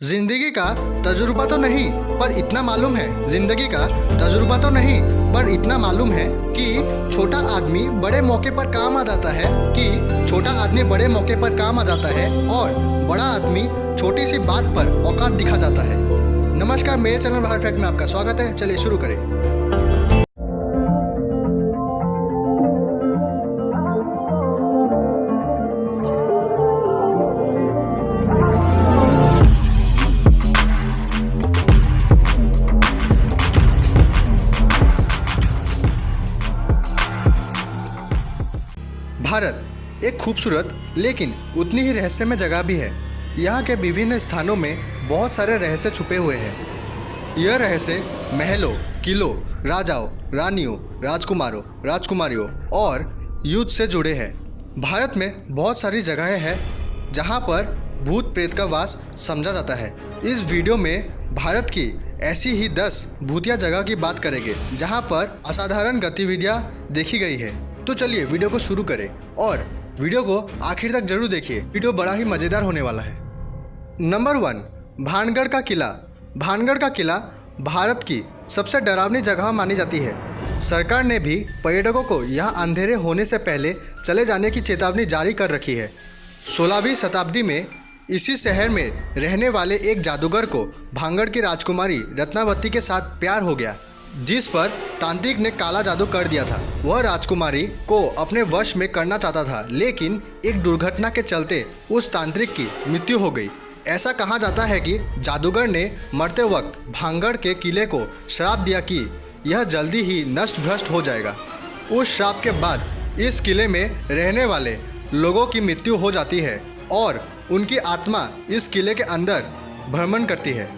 जिंदगी का तजुर्बा तो नहीं पर इतना मालूम है जिंदगी का तजुर्बा तो नहीं पर इतना मालूम है कि छोटा आदमी बड़े मौके पर काम आ जाता है छोटा आदमी बड़े मौके पर काम आ जाता है और बड़ा आदमी छोटी सी बात पर औकात दिखा जाता है। नमस्कार, मेरे चैनल भारत फैक्ट में आपका स्वागत है। चलिए शुरू करें। भारत एक खूबसूरत लेकिन उतनी ही रहस्यमय जगह भी है। यहाँ के विभिन्न स्थानों में बहुत सारे रहस्य छुपे हुए हैं। यह रहस्य महलों, किलों, राजाओं, रानियों, राजकुमारों, राजकुमारियों और युद्ध से जुड़े हैं। भारत में बहुत सारी जगहें हैं जहाँ पर भूत प्रेत का वास समझा जाता है। इस वीडियो में भारत की ऐसी ही 10 भूतिया जगह की बात करेंगे जहाँ पर असाधारण गतिविधियाँ देखी गई है। तो चलिए वीडियो को शुरू करें और वीडियो को आखिर तक जरूर देखिए। वीडियो बड़ा ही मज़ेदार होने वाला है। नंबर 1, भानगढ़ का किला। भानगढ़ का किला भारत की सबसे डरावनी जगह मानी जाती है। सरकार ने भी पर्यटकों को यहाँ अंधेरे होने से पहले चले जाने की चेतावनी जारी कर रखी है। 16वीं शताब्दी में इसी शहर में रहने वाले एक जादूगर को भानगढ़ की राजकुमारी रत्नावती के साथ प्यार हो गया, जिस पर तांत्रिक ने काला जादू कर दिया था। वह राजकुमारी को अपने वश में करना चाहता था, लेकिन एक दुर्घटना के चलते उस तांत्रिक की मृत्यु हो गई। ऐसा कहा जाता है कि जादूगर ने मरते वक्त भानगढ़ के किले को श्राप दिया कि यह जल्दी ही नष्ट भ्रष्ट हो जाएगा। उस श्राप के बाद इस किले में रहने वाले लोगों की मृत्यु हो जाती है और उनकी आत्मा इस किले के अंदर भ्रमण करती है।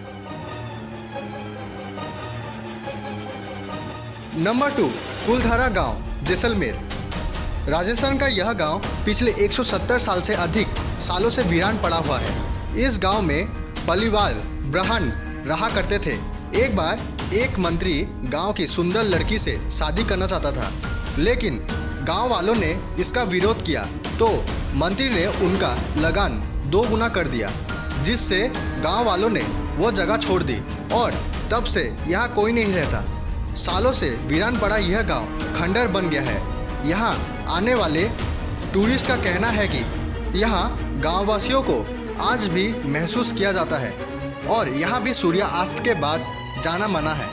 नंबर 2, कुलधारा गांव, जैसलमेर। राजस्थान का यह गांव पिछले 170 साल से अधिक सालों से वीरान पड़ा हुआ है। इस गांव में पलीवाल ब्राह्मण रहा करते थे। एक बार एक मंत्री गांव की सुंदर लड़की से शादी करना चाहता था, लेकिन गांव वालों ने इसका विरोध किया तो मंत्री ने उनका लगान 2 गुना कर दिया, जिससे गांव वालों ने वो जगह छोड़ दी और तब से यहाँ कोई नहीं रहता। सालों से वीरान पड़ा यह गांव खंडर बन गया है। यहाँ आने वाले टूरिस्ट का कहना है कि यहाँ गांववासियों को आज भी महसूस किया जाता है और यहाँ भी सूर्यास्त के बाद जाना मना है।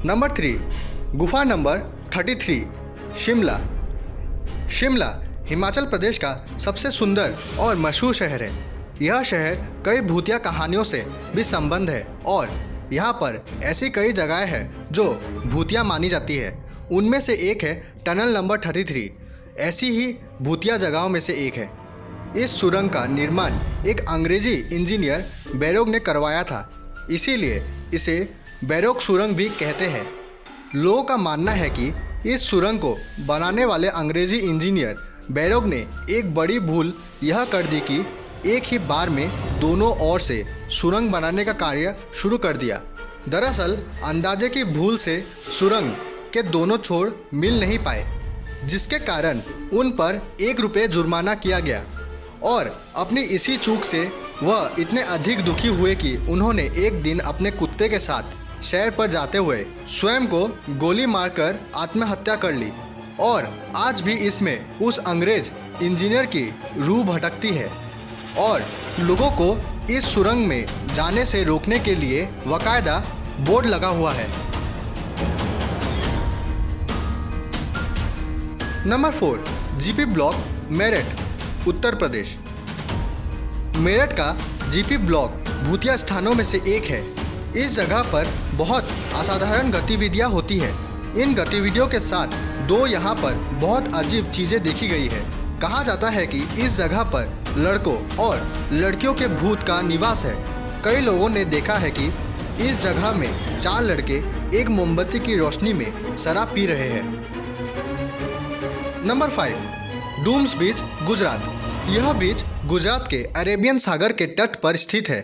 नंबर 3, गुफा नंबर 33, शिमला। शिमला हिमाचल प्रदेश का सबसे सुंदर और मशहूर शहर है। यह शहर कई भूतिया कहानियों से भी संबंध है और यहाँ पर ऐसी कई जगहें हैं जो भूतिया मानी जाती है। उनमें से एक है टनल नंबर 33। ऐसी ही भूतिया जगहों में से एक है। इस सुरंग का निर्माण एक अंग्रेजी इंजीनियर बैरोक ने करवाया था, इसीलिए इसे बैरोक सुरंग भी कहते हैं। लोगों का मानना है कि इस सुरंग को बनाने वाले अंग्रेजी इंजीनियर बैरोक ने एक बड़ी भूल यह कर दी कि एक ही बार में दोनों ओर से सुरंग बनाने का कार्य शुरू कर दिया। दरअसल अंदाजे की भूल से सुरंग के दोनों छोर मिल नहीं पाए, जिसके कारण उन पर 1 रुपये जुर्माना किया गया और अपनी इसी चूक से वह इतने अधिक दुखी हुए कि उन्होंने एक दिन अपने कुत्ते के साथ शहर पर जाते हुए स्वयं को गोली मारकर आत्महत्या कर ली और आज भी इसमें उस अंग्रेज इंजीनियर की रूह भटकती है और लोगों को इस सुरंग में जाने से रोकने के लिए बाकायदा बोर्ड लगा हुआ है। Number 4, GP block, Meerut, Uttar Pradesh. Meerut का जीपी ब्लॉक भूतिया स्थानों में से एक है। इस जगह पर बहुत असाधारण गतिविधियां होती है। इन गतिविधियों के साथ 2 यहाँ पर बहुत अजीब चीज़ें देखी गई है। कहा जाता है कि इस जगह पर लड़कों और लड़कियों के भूत का निवास है। कई लोगों ने देखा है कि इस जगह में 4 लड़के एक मोमबत्ती की रोशनी में शराब पी रहे हैं। नंबर 5, डूम्स बीच, गुजरात। यह बीच गुजरात के अरेबियन सागर के तट पर स्थित है।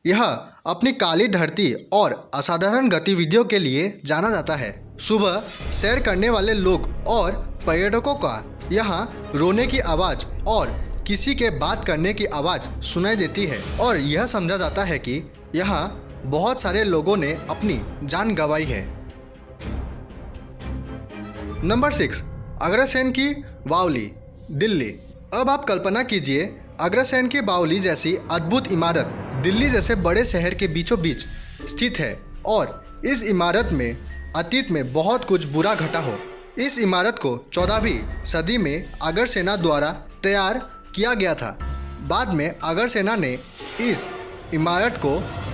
यह अपनी काली धरती और असाधारण गतिविधियों के लिए जाना जाता है। सुबह सैर करने वाले लोग और पर्यटकों का यहाँ रोने की आवाज़ और किसी के बात करने की आवाज़ सुनाई देती है और यह समझा जाता है कि यहाँ बहुत सारे लोगों ने अपनी जान गंवाई है। नंबर 6, अग्रसेन की बावली, दिल्ली। अब आप कल्पना कीजिए, अग्रसेन की बावली जैसी अद्भुत इमारत दिल्ली जैसे बड़े शहर के बीचों बीच स्थित है और इस इमारत में अतीत में बहुत कुछ बुरा घटा हो। इस इमारत को 14वीं सदी में अग्रसेना द्वारा तैयार किया गया था। बाद में अग्रसेना ने इस इमारत को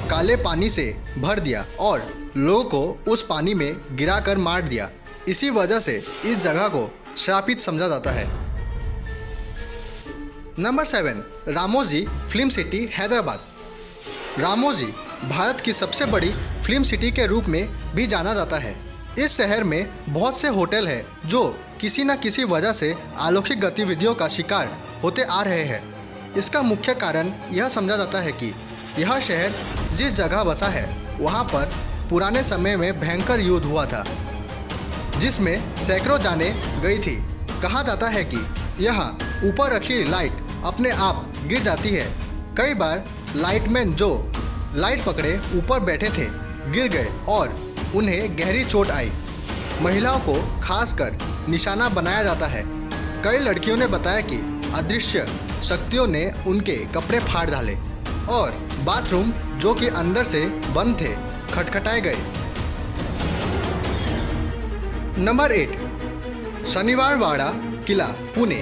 काले पानी से भर दिया और लोगों को उस पानी में गिराकर मार दिया। इसी वजह से इस जगह को श्रापित समझा जाता है। Number 7, Ramoji film city, Hyderabad. Ramoji Bharat की सबसे बड़ी फिल्म सिटी के रूप में भी जाना जाता है। इस शहर में बहुत से होटल हैं जो किसी न किसी वजह से अलौकिक गतिविधियों का शिकार होते आ रहे हैं। इसका मुख्य कारण यह समझा जाता है कि यह शहर जिस जगह बसा है वहाँ पर पुराने समय में भयंकर युद्ध हुआ था जिसमें सैकड़ों जानें गई थी। कहा जाता है कि यहाँ ऊपर रखी लाइट अपने आप गिर जाती है। कई बार लाइटमैन जो लाइट पकड़े ऊपर बैठे थे गिर गए और उन्हें गहरी चोट आई। महिलाओं को खासकर निशाना बनाया जाता है। कई लड़कियों ने बताया कि अदृश्य शक्तियों ने उनके कपड़े फाड़ डाले और बाथरूम जो कि अंदर से बंद थे खटखटाए गए। नंबर 8, शनिवारवाड़ा किला, पुणे।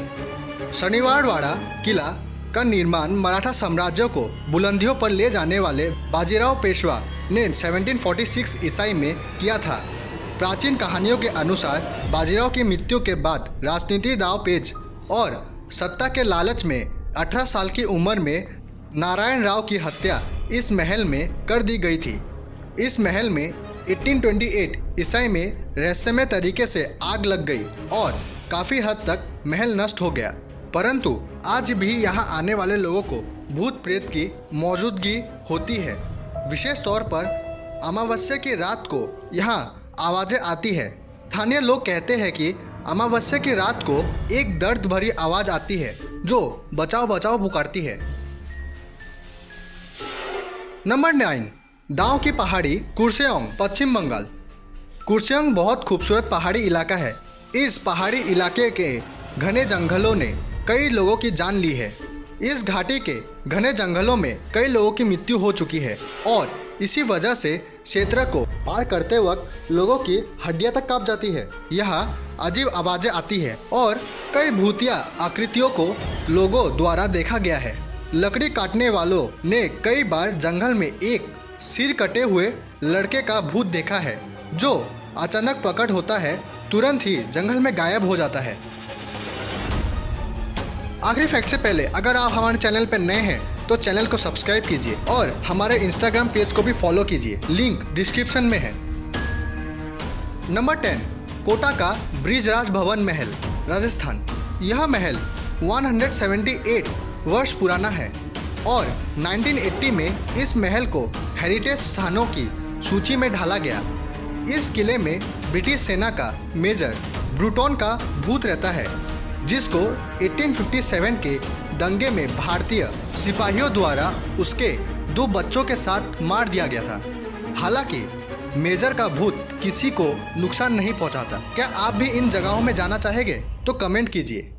शनिवारवाड़ा किला का निर्माण मराठा साम्राज्य को बुलंदियों पर ले जाने वाले बाजीराव पेशवा ने 1746 ईसाई में किया था। प्राचीन कहानियों के अनुसार बाजीराव की मृत्यु के बाद राजनीति दांव पेच और सत्ता के लालच में 18 साल की उम्र में नारायण राव की हत्या इस महल में कर दी गई थी। इस महल में 1828 ईसाई में रहस्यमय तरीके से आग लग गई और काफ़ी हद तक महल नष्ट हो गया। परंतु आज भी यहाँ आने वाले लोगों को भूत प्रेत की मौजूदगी होती है। विशेष तौर पर अमावस्या की रात को यहाँ आवाज़ें आती है। स्थानीय लोग कहते हैं कि अमावस्या की रात को एक दर्द भरी आवाज़ आती है जो बचाओ बचाओ पुकारती है। नंबर 9, दाव की पहाड़ी, कुर्सेओंग, पश्चिम बंगाल। कुर्सेओंग बहुत खूबसूरत पहाड़ी इलाका है। इस पहाड़ी इलाके के घने जंगलों ने कई लोगों की जान ली है। इस घाटी के घने जंगलों में कई लोगों की मृत्यु हो चुकी है और इसी वजह से क्षेत्र को पार करते वक्त लोगों की हड्डियां तक कांप जाती है। यहाँ अजीब आवाज़ें आती है और कई भूतिया आकृतियों को लोगों द्वारा देखा गया है। लकड़ी काटने वालों ने कई बार जंगल में एक सिर कटे हुए लड़के का भूत देखा है जो अचानक प्रकट होता है, तुरंत ही जंगल में गायब हो जाता है। आखिरी फैक्ट से पहले अगर आप हमारे चैनल पर नए हैं तो चैनल को सब्सक्राइब कीजिए और हमारे इंस्टाग्राम पेज को भी फॉलो कीजिए, लिंक डिस्क्रिप्शन में है। नंबर 10, कोटा का ब्रिजराज भवन महल, राजस्थान। यह महल 178 वर्ष पुराना है और 1980 में इस महल को हेरिटेज स्थानों की सूची में ढाला गया। इस किले में ब्रिटिश सेना का मेजर ब्रूटन का भूत रहता है जिसको 1857 के दंगे में भारतीय सिपाहियों द्वारा उसके 2 बच्चों के साथ मार दिया गया था। हालांकि मेजर का भूत किसी को नुकसान नहीं पहुंचाता। क्या आप भी इन जगहों में जाना चाहेंगे? तो कमेंट कीजिए।